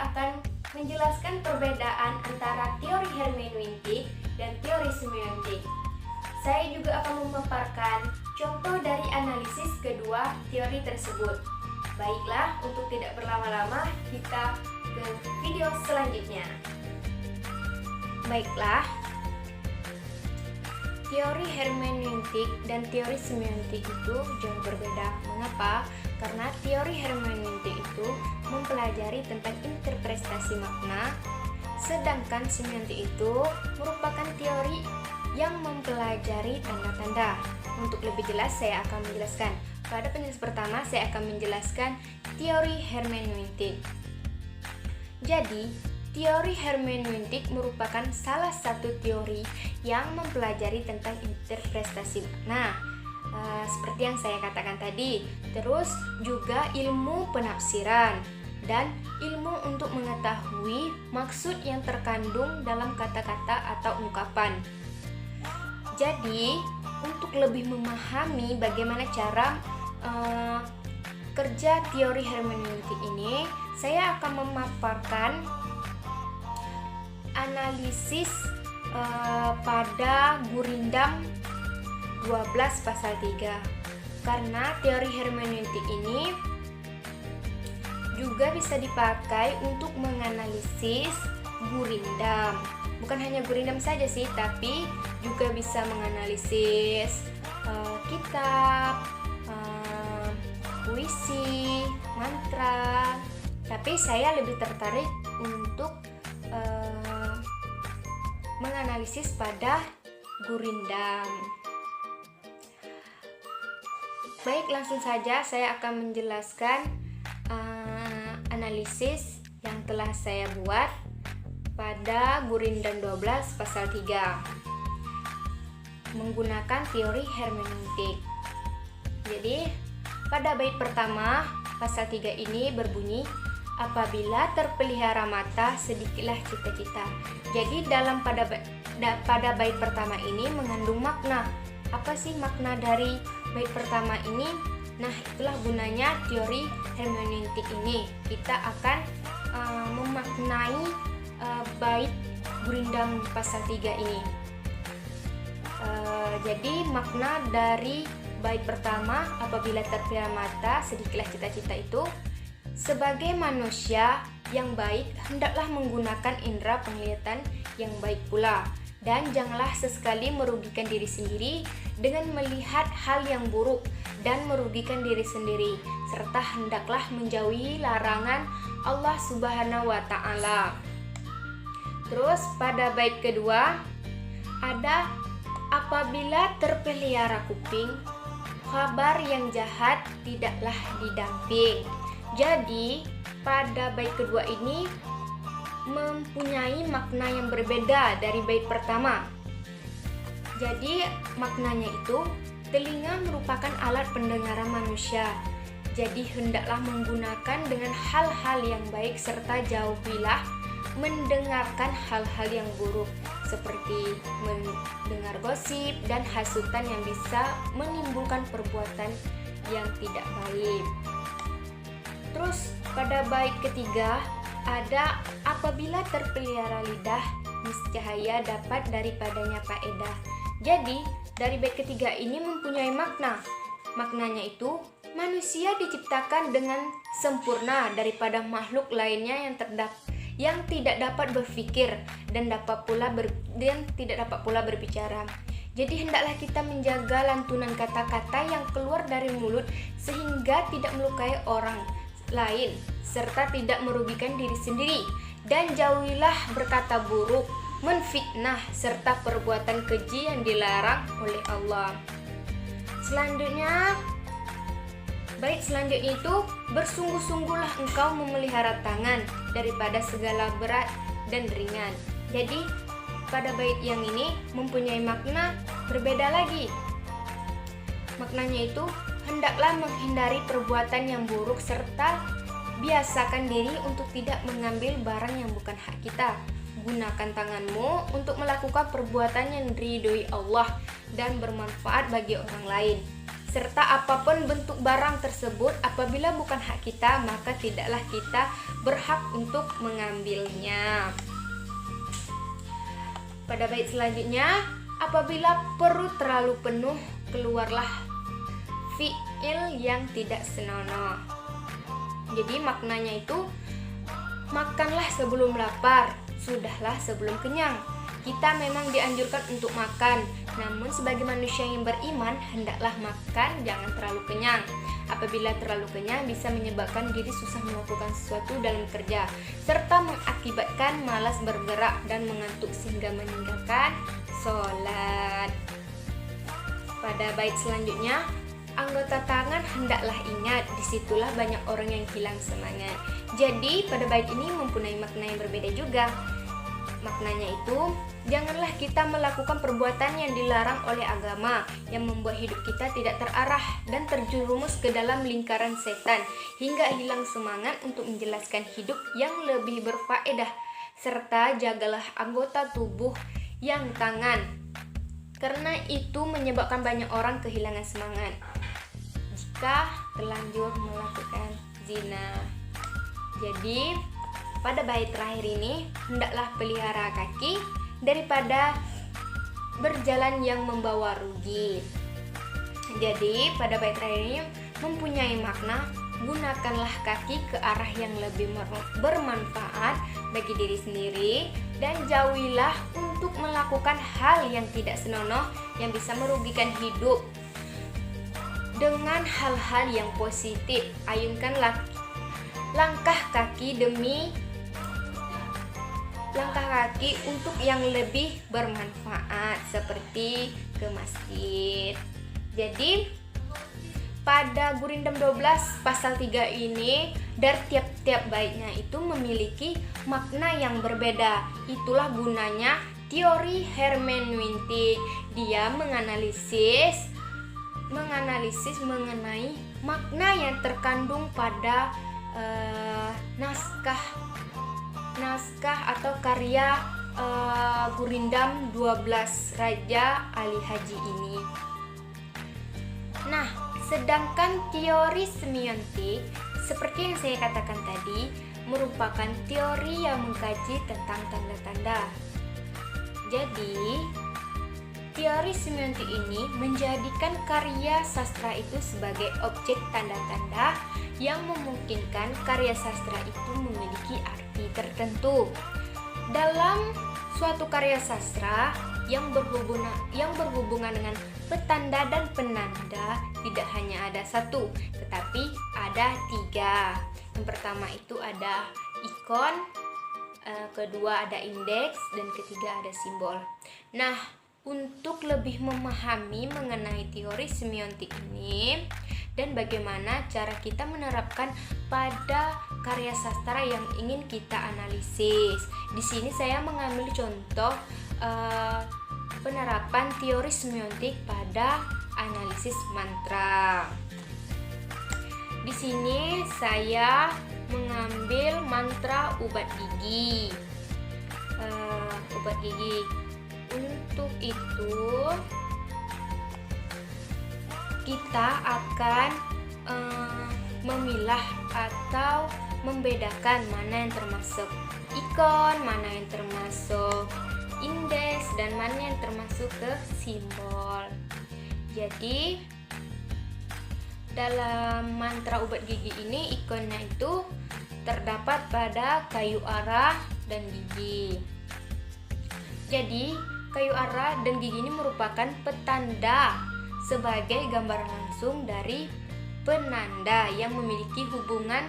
saya akan menjelaskan perbedaan antara teori hermeneutik dan teori semiotik. Saya juga akan memaparkan contoh dari analisis kedua teori tersebut. Baiklah, untuk tidak berlama-lama, kita ke video selanjutnya. Baiklah, teori hermeneutik dan teori semiotik itu jauh berbeda. Mengapa? Karena teori hermeneutik itu mempelajari tentang interpretasi makna, sedangkan semiotik itu merupakan teori yang mempelajari tanda-tanda. Untuk lebih jelas, saya akan menjelaskan. Pada penjelasan pertama, saya akan menjelaskan teori hermeneutik. Jadi, teori hermeneutik merupakan salah satu teori yang mempelajari tentang interpretasi makna, seperti yang saya katakan tadi. Terus juga ilmu penafsiran dan ilmu untuk mengetahui maksud yang terkandung dalam kata-kata atau ungkapan. Jadi, untuk lebih memahami bagaimana cara kerja teori hermeneutik ini, saya akan memaparkan analisis pada Gurindam 12 pasal 3. Karena teori hermeneutik ini juga bisa dipakai untuk menganalisis Gurindam. Bukan hanya Gurindam saja sih, tapi juga bisa menganalisis kitab, puisi, mantra. Tapi saya lebih tertarik untuk menganalisis pada Gurindam. Baik, langsung saja saya akan menjelaskan analisis yang telah saya buat pada Gurindam 12 pasal 3 menggunakan teori hermeneutik. Jadi, pada bait pertama pasal 3 ini berbunyi, apabila terpelihara mata, sedikitlah cita-cita. Jadi dalam pada bait pertama ini mengandung makna. Apa sih makna dari bait pertama ini? Nah, itulah gunanya teori hermeneutik ini. Kita akan memaknai bait Gurindam pasal 3 ini. Jadi makna dari bait pertama, apabila terpelihara mata, sedikitlah cita-cita itu, sebagai manusia yang baik, hendaklah menggunakan indera penglihatan yang baik pula, dan janganlah sesekali merugikan diri sendiri dengan melihat hal yang buruk dan merugikan diri sendiri, serta hendaklah menjauhi larangan Allah Subhanahu wa Ta'ala. Terus pada bait kedua ada, apabila terpelihara kuping, kabar yang jahat tidaklah didamping. Jadi pada bait kedua ini mempunyai makna yang berbeda dari bait pertama. Jadi maknanya itu, telinga merupakan alat pendengaran manusia. Jadi hendaklah menggunakan dengan hal-hal yang baik, serta jauhilah mendengarkan hal-hal yang buruk, seperti mendengar gosip dan hasutan yang bisa menimbulkan perbuatan yang tidak baik. Terus pada bait ketiga ada, apabila terpelihara lidah, niscaya dapat daripadanya faedah. Jadi dari bait ketiga ini mempunyai makna. Maknanya itu, manusia diciptakan dengan sempurna daripada makhluk lainnya yang tidak dapat berpikir dan tidak dapat pula berbicara. Jadi hendaklah kita menjaga lantunan kata-kata yang keluar dari mulut sehingga tidak melukai orang lain serta tidak merugikan diri sendiri, dan jauhilah berkata buruk, menfitnah serta perbuatan keji yang dilarang oleh Allah. Selanjutnya, bait selanjutnya itu, bersungguh-sungguhlah engkau memelihara tangan daripada segala berat dan ringan. Jadi pada bait yang ini mempunyai makna berbeda lagi. Maknanya itu, hendaklah menghindari perbuatan yang buruk serta biasakan diri untuk tidak mengambil barang yang bukan hak kita. Gunakan tanganmu untuk melakukan perbuatan yang diridhoi Allah dan bermanfaat bagi orang lain. serta apapun bentuk barang tersebut apabila bukan hak kita, maka tidaklah kita berhak untuk mengambilnya. Pada bait selanjutnya, apabila perut terlalu penuh, keluarlah fi'il yang tidak senonoh. Jadi maknanya itu, makanlah sebelum lapar, sudahlah sebelum kenyang. Kita memang dianjurkan untuk makan, namun sebagai manusia yang beriman, hendaklah makan, jangan terlalu kenyang. Apabila terlalu kenyang bisa menyebabkan diri susah melakukan sesuatu dalam kerja, serta mengakibatkan malas bergerak dan mengantuk sehingga meninggalkan sholat. Pada bait selanjutnya, anggota tangan hendaklah ingat, disitulah banyak orang yang hilang semangat. Jadi pada bait ini mempunyai makna yang berbeda juga. Maknanya itu, janganlah kita melakukan perbuatan yang dilarang oleh agama yang membuat hidup kita tidak terarah dan terjerumus ke dalam lingkaran setan hingga hilang semangat untuk menjelaskan hidup yang lebih berfaedah. Serta jagalah anggota tubuh yang tangan, karena itu menyebabkan banyak orang kehilangan semangat jika terlanjur melakukan zina. Jadi pada bait terakhir ini, hendaklah pelihara kaki daripada berjalan yang membawa rugi. Jadi pada bait terakhir ini mempunyai makna, gunakanlah kaki ke arah yang lebih bermanfaat bagi diri sendiri dan jauhilah untuk melakukan hal yang tidak senonoh yang bisa merugikan hidup. Dengan hal-hal yang positif, ayunkanlah langkah kaki untuk yang lebih bermanfaat seperti ke masjid. Jadi pada Gurindam 12 pasal 3 ini, dari tiap-tiap baitnya itu memiliki makna yang berbeda. Itulah gunanya teori hermeneutik. Dia menganalisis mengenai makna yang terkandung pada naskah atau karya Gurindam 12 Raja Ali Haji ini. Nah, sedangkan teori semiotik seperti yang saya katakan tadi merupakan teori yang mengkaji tentang tanda-tanda. Jadi, teori semiotik ini menjadikan karya sastra itu sebagai objek tanda-tanda yang memungkinkan karya sastra itu memiliki arti tertentu. Dalam suatu karya sastra yang berhubungan dengan petanda dan penanda tidak hanya ada satu, tetapi ada tiga. Yang pertama itu ada ikon, kedua ada indeks, dan ketiga ada simbol. Nah, untuk lebih memahami mengenai teori semiotik ini dan bagaimana cara kita menerapkan pada karya sastra yang ingin kita analisis, di sini saya mengambil contoh penerapan teori semiotik pada analisis mantra. Di sini saya mengambil mantra ubat gigi. Untuk itu kita akan memilah atau membedakan mana yang termasuk ikon, mana yang termasuk indeks, dan mana yang termasuk ke simbol. Jadi dalam mantra ubat gigi ini ikonnya itu terdapat pada kayu arah dan gigi. Jadi kayu arah dan gigi ini merupakan petanda sebagai gambaran langsung dari penanda yang memiliki hubungan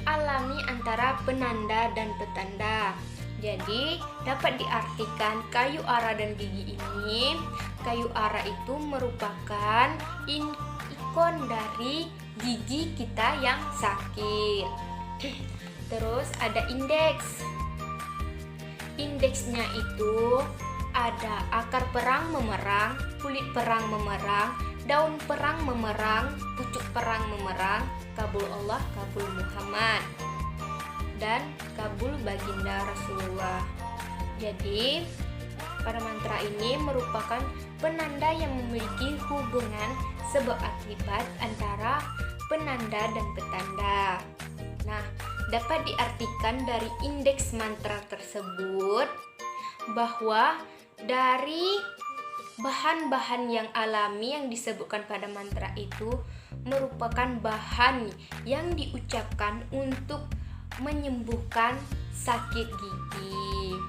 alami antara penanda dan petanda. Jadi dapat diartikan kayu arah dan gigi ini, kayu arah itu merupakan ikon dari gigi kita yang sakit. Terus ada indeks. Indeksnya itu ada akar perang memerang, kulit perang memerang, daun perang memerang, pucuk perang memerang, kabul Allah, kabul Muhammad, dan kabul baginda Rasulullah. Jadi pada mantra ini merupakan penanda yang memiliki hubungan sebab akibat antara penanda dan petanda. Nah, dapat diartikan dari indeks mantra tersebut bahwa dari bahan-bahan yang alami yang disebutkan pada mantra itu merupakan bahan yang diucapkan untuk menyembuhkan sakit gigi.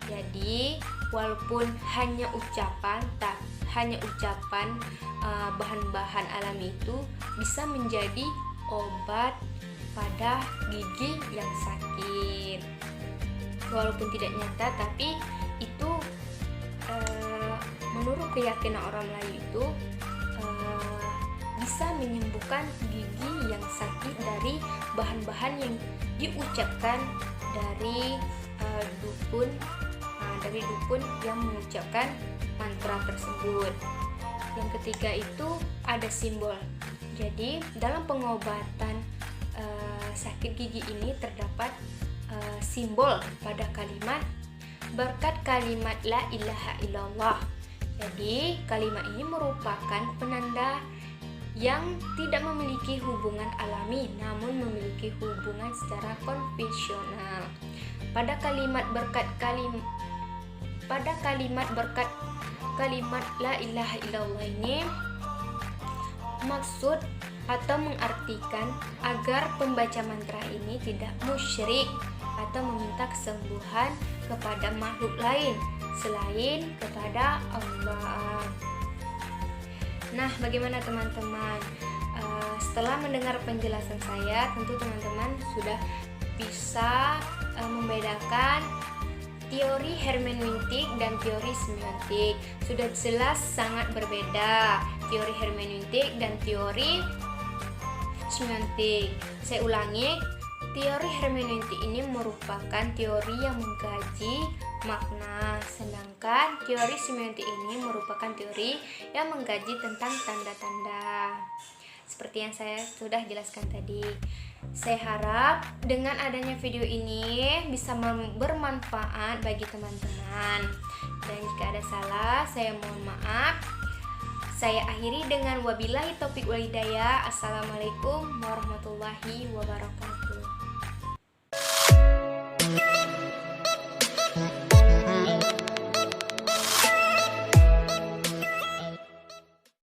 Jadi, walaupun hanya ucapan, bahan-bahan alami itu bisa menjadi obat pada gigi yang sakit. Walaupun tidak nyata, tapi itu menurut keyakinan orang Melayu itu bisa menyembuhkan gigi yang sakit dari bahan-bahan yang diucapkan dari dukun yang mengucapkan mantra tersebut. Yang ketiga itu ada simbol. Jadi dalam pengobatan sakit gigi ini terdapat simbol pada kalimat berkat kalimat la ilaha illallah. Jadi kalimat ini merupakan penanda yang tidak memiliki hubungan alami namun memiliki hubungan secara konvensional. Pada kalimat berkat kalimat la ilaha illallah ini maksud atau mengartikan agar pembaca mantra ini tidak musyrik atau meminta kesembuhan kepada makhluk lain selain kepada Allah. Nah, bagaimana teman-teman? Setelah mendengar penjelasan saya, tentu teman-teman sudah bisa membedakan teori hermeneutik dan teori semiotik. Sudah jelas sangat berbeda teori hermeneutik dan teori semiotik. Saya ulangi, teori hermeneutik ini merupakan teori yang mengkaji makna, sedangkan teori semiotik ini merupakan teori yang mengkaji tentang tanda-tanda. Seperti yang saya sudah jelaskan tadi. Saya harap dengan adanya video ini bisa bermanfaat bagi teman-teman. Dan jika ada salah, saya mohon maaf. Saya akhiri dengan wabillahi taufik wal hidayah. Assalamualaikum warahmatullahi wabarakatuh.